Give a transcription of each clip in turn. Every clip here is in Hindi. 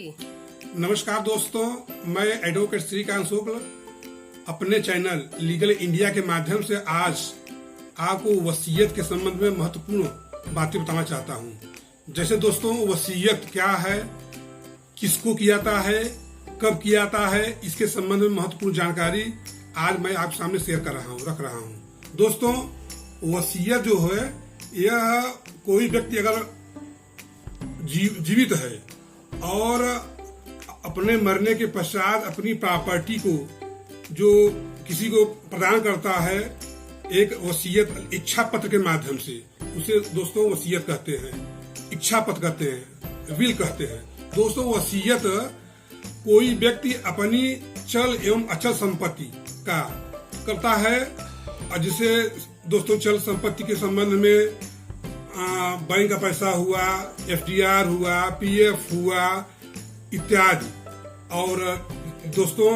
नमस्कार दोस्तों, मैं एडवोकेट श्रीकांत शुक्ल अपने चैनल लीगल इंडिया के माध्यम से आज आपको वसीयत के संबंध में महत्वपूर्ण बातें बताना चाहता हूं। जैसे दोस्तों, वसीयत क्या है, किसको किया जाता है, कब किया जाता है, इसके संबंध में महत्वपूर्ण जानकारी आज मैं आप सामने शेयर रख रहा हूं। दोस्तों, वसीयत जो है, यह कोई व्यक्ति अगर जीवित है और अपने मरने के पश्चात अपनी प्रॉपर्टी को जो किसी को प्रदान करता है एक वसीयत इच्छा पत्र के माध्यम से, उसे दोस्तों वसीयत कहते हैं, इच्छा पत्र कहते हैं, विल कहते हैं। दोस्तों, वसीयत कोई व्यक्ति अपनी चल एवं अचल संपत्ति का करता है, जिसे दोस्तों चल संपत्ति के संबंध में बैंक का पैसा हुआ, FDR हुआ, PF हुआ इत्यादि। और दोस्तों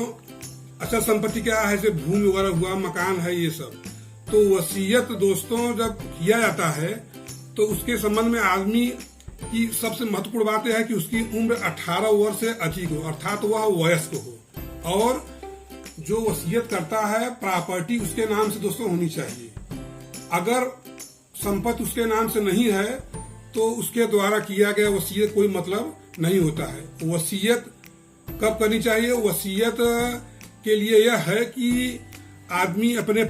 अचल संपत्ति क्या है, जैसे भूमि वगैरह हुआ, मकान है, ये सब। तो वसीयत दोस्तों जब किया जाता है तो उसके संबंध में आदमी की सबसे महत्वपूर्ण बात यह है कि उसकी उम्र 18 वर्ष से अधिक हो, अर्थात वह वयस्क हो, और जो वसीयत करता है प्रॉपर्टी उसके नाम से दोस्तों होनी चाहिए। अगर संपत्ति उसके नाम से नहीं है तो उसके द्वारा किया गया वसीयत कोई मतलब नहीं होता है। वसीयत कब करनी चाहिए? वसीयत के लिए यह है कि आदमी अपने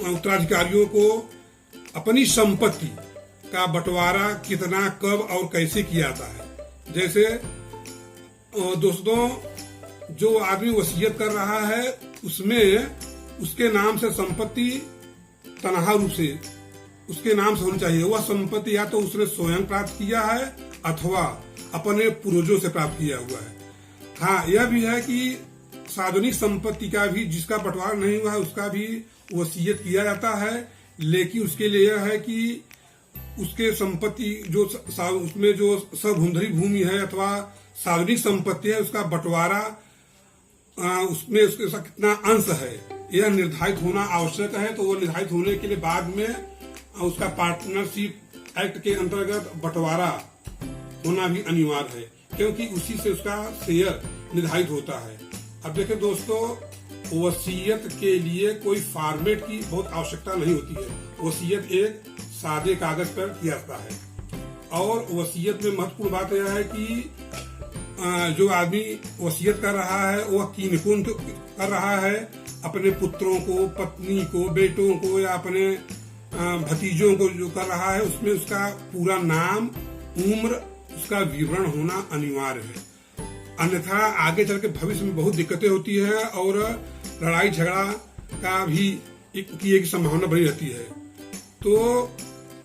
उत्तराधिकारियों को अपनी संपत्ति का बंटवारा कितना, कब और कैसे किया जाता है। जैसे दोस्तों, जो आदमी वसीयत कर रहा है उसमें उसके नाम से संपत्ति तनहा रूप से उसके नाम से होनी चाहिए। वह संपत्ति या तो उसने स्वयं प्राप्त किया है अथवा अपने पूर्वजों से प्राप्त किया हुआ है। हाँ, यह भी है कि सार्वजनिक संपत्ति का भी जिसका बंटवारा नहीं हुआ है उसका भी वसीयत किया जाता है, लेकिन उसके लिए यह है कि उसके संपत्ति जो उसमें जो सभूधरी भूमि है अथवा सार्वजनिक संपत्ति है उसका बंटवारा उसमें उसके साथ कितना अंश है यह निर्धारित होना आवश्यक है। तो वो निर्धारित होने के लिए बाद में उसका पार्टनरशिप एक्ट के अंतर्गत बंटवारा होना भी अनिवार्य है, क्योंकि उसी से उसका शेयर निर्धारित होता है। अब देखिए दोस्तों, वसीयत के लिए कोई फॉर्मेट की बहुत आवश्यकता नहीं होती है। वसीयत एक सादे कागज पर किया जाता है। और वसीयत में महत्वपूर्ण बात यह है कि जो आदमी वसीयत कर रहा है वह किन कर रहा है, अपने पुत्रों को, पत्नी को, बेटों को या अपने भतीजों को जो कर रहा है उसमें उसका पूरा नाम, उम्र, उसका विवरण होना अनिवार्य है। अन्यथा आगे चल के भविष्य में बहुत दिक्कतें होती है और लड़ाई झगड़ा का भी एक संभावना बनी रहती है। तो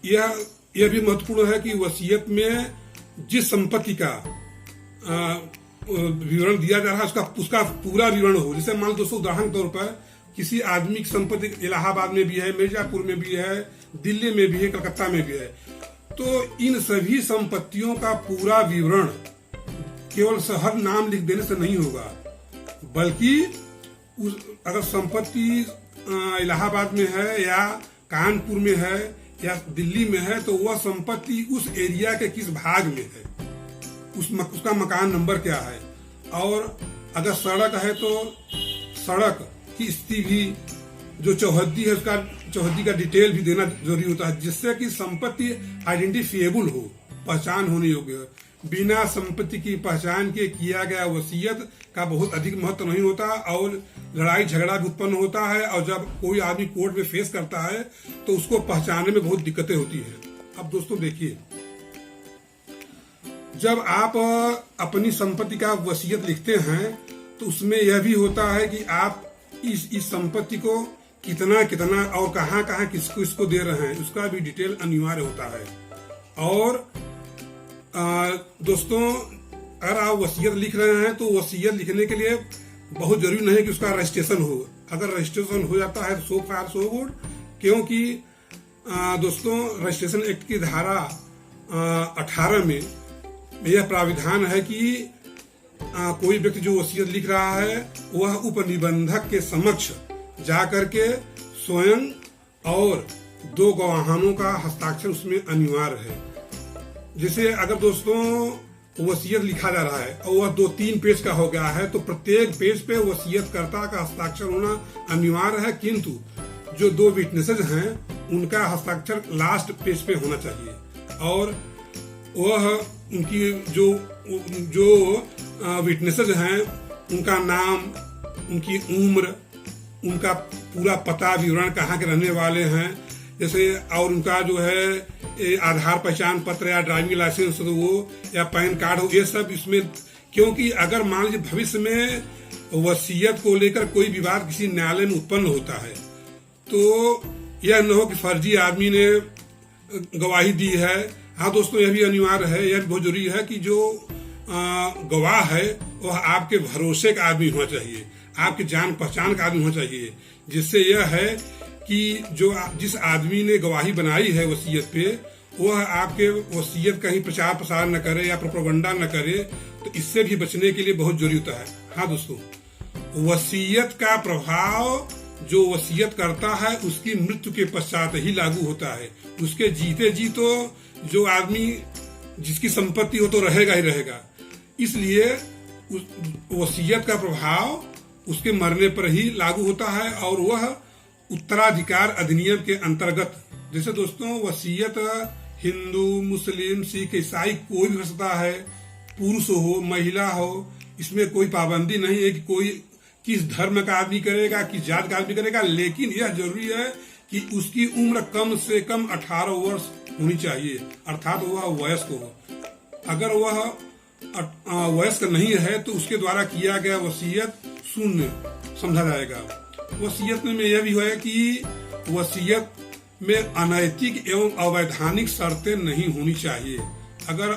यह भी महत्वपूर्ण है कि वसीयत में जिस संपत्ति का विवरण दिया जा रहा है उसका पूरा विवरण हो। जैसे मान लो दोस्तों, उदाहरण के तौर पर किसी आदमी की संपत्ति इलाहाबाद में भी है, मिर्जापुर में भी है, दिल्ली में भी है, कलकत्ता में भी है। तो इन सभी संपत्तियों का पूरा विवरण केवल शहर नाम लिख देने से नहीं होगा, बल्कि अगर संपत्ति इलाहाबाद में है या कानपुर में है या दिल्ली में है तो वह संपत्ति उस एरिया के किस भाग में है, उसका मकान नंबर क्या है, और अगर सड़क है तो सड़क की स्थिति भी, जो चौहद्दी है उसका चौहद्दी का डिटेल भी देना जरूरी होता है, जिससे कि संपत्ति आइडेंटिफिएबल हो, पहचान होने योग्य हो। बिना संपत्ति की पहचान के किया गया वसीयत का बहुत अधिक महत्व नहीं होता और लड़ाई झगड़ा भी उत्पन्न होता है। और जब कोई आदमी कोर्ट में फेस करता है तो उसको पहचानने में बहुत दिक्कतें होती है। अब दोस्तों देखिए, जब आप अपनी संपत्ति का वसीयत लिखते हैं तो उसमें यह भी होता है कि आप इस संपत्ति को कितना और कहाँ किसको दे रहे हैं, उसका भी डिटेल अनिवार्य होता है। और दोस्तों, अगर आप वसीयत लिख रहे हैं तो वसीयत लिखने के लिए बहुत जरूरी नहीं कि उसका रजिस्ट्रेशन हो। अगर रजिस्ट्रेशन हो जाता है तो सो फार सो गुड, क्योंकि दोस्तों रजिस्ट्रेशन एक्ट की धारा 18 में यह प्राविधान है कि कोई व्यक्ति जो वसीयत लिख रहा है वह उपनिबंधक के समक्ष जाकर के स्वयं और 2 गवाहानों का हस्ताक्षर उसमें अनिवार्य है। जैसे अगर दोस्तों वसीयत लिखा जा रहा है और वह 2-3 पेज का हो गया है तो प्रत्येक पेज पे वसीयतकर्ता का हस्ताक्षर होना अनिवार्य है, किंतु जो 2 विटनेसेज हैं उनका हस्ताक्षर लास्ट पेज पे होना चाहिए। और वह उनकी जो विटनेसेज हैं उनका नाम, उनकी उम्र, उनका पूरा पता विवरण, कहाँ के रहने वाले हैं जैसे, और उनका जो है आधार पहचान पत्र या ड्राइविंग लाइसेंस हो वो या पैन कार्ड हो, ये सब इसमें, क्योंकि अगर मान लीजिए भविष्य में वसीयत को लेकर कोई विवाद किसी न्यायालय में उत्पन्न होता है तो यह न हो कि फर्जी आदमी ने गवाही दी है। हाँ दोस्तों, यह भी अनिवार्य है, यह बहुत जरूरी है कि जो गवाह है वह आपके भरोसे का आदमी होना चाहिए, आपकी जान पहचान का आदमी होना चाहिए, जिससे यह है कि जो जिस आदमी ने गवाही बनाई है वसीयत पे वह आपके वसीयत का ही प्रचार प्रसार न करे या प्रोपेगेंडा न करे, तो इससे भी बचने के लिए बहुत जरूरी होता है। हाँ दोस्तों, वसीयत का प्रभाव जो वसीयत करता है उसकी मृत्यु के पश्चात ही लागू होता है। उसके जीते जी तो जो आदमी जिसकी संपत्ति हो तो रहेगा ही रहेगा, इसलिए वसीयत का प्रभाव उसके मरने पर ही लागू होता है। और वह उत्तराधिकार अधिनियम के अंतर्गत, जैसे दोस्तों वसीयत हिंदू, मुस्लिम, सिख, ईसाई कोई भी कर सकता है, पुरुष हो महिला हो, इसमें कोई पाबंदी नहीं है कि कोई किस धर्म का आदमी करेगा, किस जात का आदमी करेगा, लेकिन यह जरूरी है कि उसकी उम्र कम से कम 18 वर्ष होनी चाहिए, अर्थात वह वयस्क हो। अगर वह वयस्क नहीं है तो उसके द्वारा किया गया वसीयत शून्य समझा जाएगा। वसीयत में यह भी है कि वसीयत में अनैतिक एवं अवैधानिक शर्तें नहीं होनी चाहिए। अगर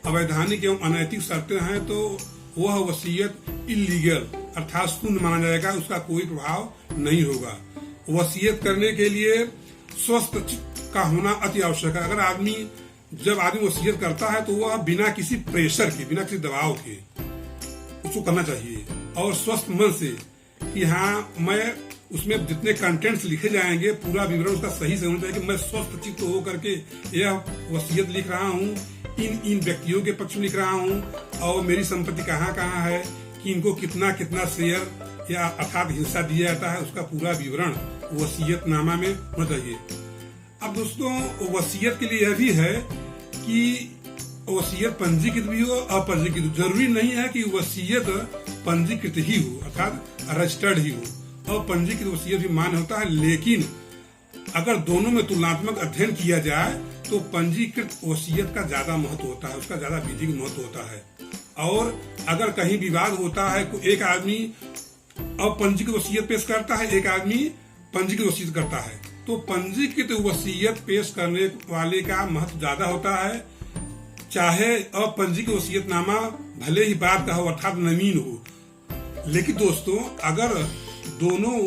अवैधानिक एवं अनैतिक शर्तें हैं तो वह वसीयत इलीगल अर्थात शून्य माना जाएगा, उसका कोई प्रभाव नहीं होगा। वसीयत करने के लिए स्वस्थ चित्त का होना अति आवश्यक है। अगर जब आदमी वसीयत करता है तो वह बिना किसी प्रेशर के, बिना किसी दबाव के उसको करना चाहिए और स्वस्थ मन से कि हाँ मैं उसमें जितने कंटेंट्स लिखे जाएंगे पूरा विवरण उसका सही से होना चाहिए कि मैं स्वस्थ चित्त हो करके यह वसीयत लिख रहा हूँ, इन व्यक्तियों के पक्ष में लिख रहा हूँ और मेरी संपत्ति कहाँ कहाँ है, कि इनको कितना कितना शेयर या अर्थात हिस्सा दिया जाता है, उसका पूरा विवरण वसीयतनामा में होना चाहिए। अब दोस्तों वसीयत के लिए यह भी है कि वसीयत पंजीकृत भी हो, अपंजीकृत। जरूरी नहीं है कि वसीयत पंजीकृत ही हो अर्थात रजिस्टर्ड ही हो, और पंजीकृत वसीयत भी मान्य होता है, लेकिन अगर दोनों में तुलनात्मक अध्ययन किया जाए तो पंजीकृत वसीयत का ज्यादा महत्व होता है, उसका ज्यादा विधिक महत्व होता है। और अगर कहीं विवाद होता है तो एक आदमी अपंजीकृत वसीयत पेश करता है, एक आदमी पंजीकृत वसीयत करता है, तो पंजीकृत वसीयत पेश करने वाले का महत्व ज्यादा होता है, चाहे अपंजीकृत वसीयतनामा भले ही बाद का हो अर्थात नवीन हो। लेकिन दोस्तों अगर दोनों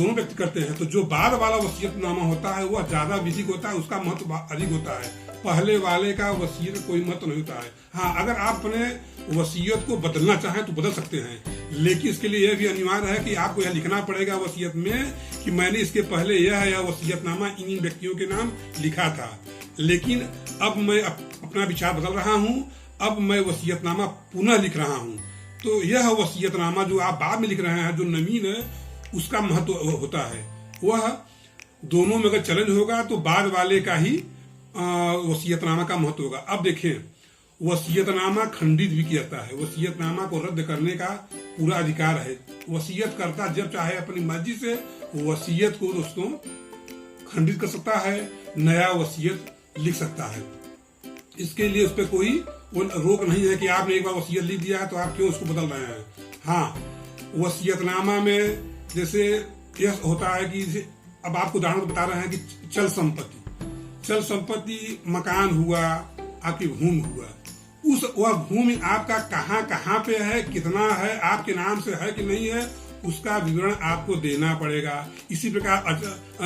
व्यक्ति करते हैं तो जो बाद वाला वसीयतनामा होता है वह ज्यादा विधिक होता है, उसका महत्व अधिक होता है, पहले वाले का वसीयत कोई महत्व नहीं होता है। हाँ, अगर आप अपने वसीयत को बदलना चाहें तो बदल सकते हैं, लेकिन इसके लिए यह भी अनिवार्य है कि आपको यह लिखना पड़ेगा वसीयत में कि मैंने इसके पहले यह वसीयतनामा इन व्यक्तियों के नाम लिखा था, लेकिन अब मैं अपना विचार बदल रहा हूँ, अब मैं वसीयतनामा पुनः लिख रहा हूँ। तो यह वसीयतनामा जो आप बाद में लिख रहे हैं जो नवीन है उसका महत्व होता है। वह दोनों में अगर चैलेंज होगा तो बाद वाले का ही वसीयतनामा का महत्व होगा। अब देखें, वसीयतनामा खंडित भी किया जाता है, वसीयतनामा को रद्द करने का पूरा अधिकार है। वसीयतकर्ता जब चाहे अपनी मर्जी से वसीयत को दोस्तों खंडित कर सकता है, नया वसीयत लिख सकता है। इसके लिए उस पर कोई रोक नहीं है कि आपने एक बार वसीयत लिख दिया है तो आप क्यों उसको बदल रहे हैं। हाँ, वसीयतनामा में जैसे यह होता है कि अब आपको उदाहरण बता रहे हैं कि चल संपत्ति मकान हुआ, आपकी भूमि हुआ, वह भूमि आपका कहाँ पे है, कितना है, आपके नाम से है कि नहीं है, उसका विवरण आपको देना पड़ेगा। इसी प्रकार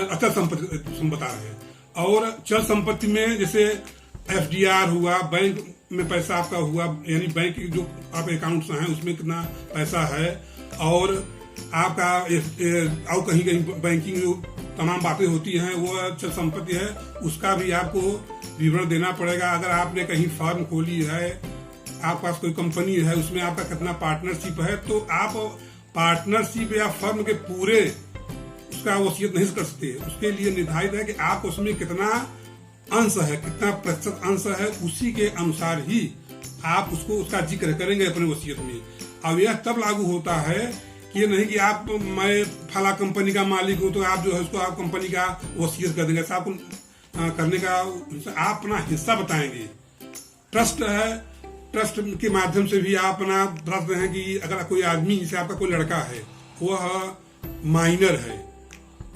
अचल संपत्ति बता रहे हैं। और चल संपत्ति में जैसे FDR हुआ, बैंक में पैसा आपका हुआ, यानी बैंक की जो आप अकाउंट्स हैं उसमें कितना पैसा है, और आपका और कहीं बैंकिंग तमाम बातें होती हैं, वो चल संपत्ति है, उसका भी आपको विवरण देना पड़ेगा। अगर आपने कहीं फर्म खोली है, आपके पास कोई कंपनी है, उसमें आपका कितना पार्टनरशिप है, तो आप पार्टनरशिप या फर्म के पूरे उसका वसीयत नहीं कर सकते। उसके लिए निर्धारित है कि आप उसमें कितना अंश है, कितना प्रतिशत अंश है, उसी के अनुसार ही आप उसको उसका जिक्र करेंगे अपने वसीयत में। अब यह तब लागू होता है कि ये नहीं कि आप मैं फला कंपनी का मालिक हूं तो आप जो है उसको आप कंपनी का वसीयत कर देंगे। आपको करने का आप अपना हिस्सा बताएंगे। ट्रस्ट है, ट्रस्ट के माध्यम से भी आप अपना बताते हैं कि अगर कोई आदमी, जैसे आपका कोई लड़का है, वह माइनर है,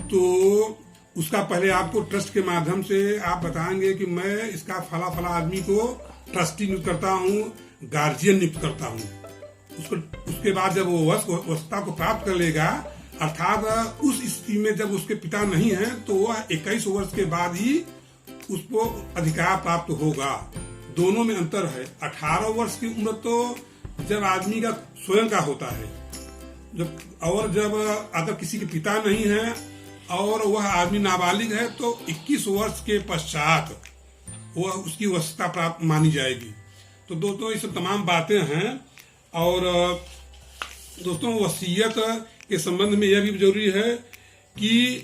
तो उसका पहले आपको ट्रस्ट के माध्यम से आप बताएंगे कि मैं इसका फला फला आदमी को ट्रस्टी नियुक्त करता हूँ, गार्जियन नियुक्त करता हूँ। उसके बाद जब वो वस्तुता को प्राप्त कर लेगा, अर्थात उस स्थिति में जब उसके पिता नहीं है, तो वह 21 वर्ष के बाद ही उसको अधिकार प्राप्त होगा। दोनों में अंतर है। 18 वर्ष की उम्र तो जब आदमी का स्वयं का होता है, जब अगर किसी के पिता नहीं है और वह आदमी नाबालिग है, तो 21 वर्ष के पश्चात वह उसकी वस्तुता प्राप्त मानी जाएगी। तो दोस्तों, ये सब तमाम बातें हैं। और दोस्तों, वसीयत के संबंध में यह भी जरूरी है कि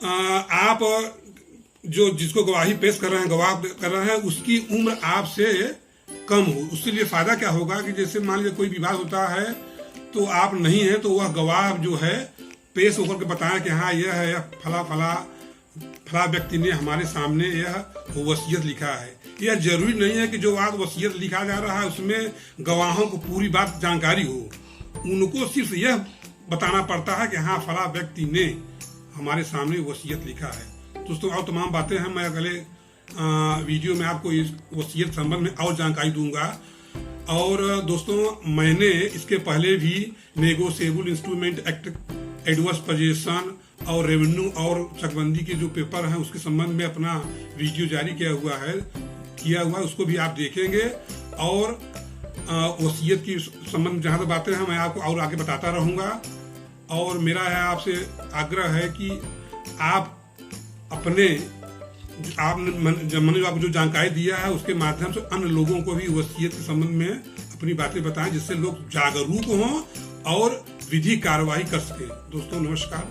आप जिसको गवाही पेश कर रहे हैं, गवाह कर रहे हैं, उसकी उम्र आपसे कम हो। उसके लिए फायदा क्या होगा कि जैसे मान लीजिए कोई विवाद होता है तो आप नहीं है, तो वह गवाह जो है पेश होकर के बताएं कि हाँ, यह है फला फला फला व्यक्ति ने हमारे सामने यह वसीयत लिखा है। यह जरूरी नहीं है कि जो बात वसीयत लिखा जा रहा है उसमें गवाहों को पूरी बात जानकारी हो। उनको सिर्फ यह बताना पड़ता है कि हाँ, फला व्यक्ति ने हमारे सामने वसीयत लिखा है। दोस्तों, और तमाम बातें हैं, मैं अगले वीडियो में आपको इस वसीयत संबंध में और जानकारी दूंगा। और दोस्तों, मैंने इसके पहले भी negotiable instrument act, adverse position और रेवेन्यू और चकबंदी के जो पेपर हैं उसके संबंध में अपना वीडियो जारी किया हुआ है, उसको भी आप देखेंगे। और वसीयत की संबंध जहाँ तक बातें हैं मैं आपको और आगे बताता रहूँगा। और मेरा है आपसे आग्रह है कि आप अपने मैंने आपको जो जानकारी दिया है उसके माध्यम से अन्य लोगों को भी वसीयत के संबंध में अपनी बातें बताएं, जिससे लोग जागरूक हों और विधि कार्रवाई कर सके। दोस्तों, नमस्कार।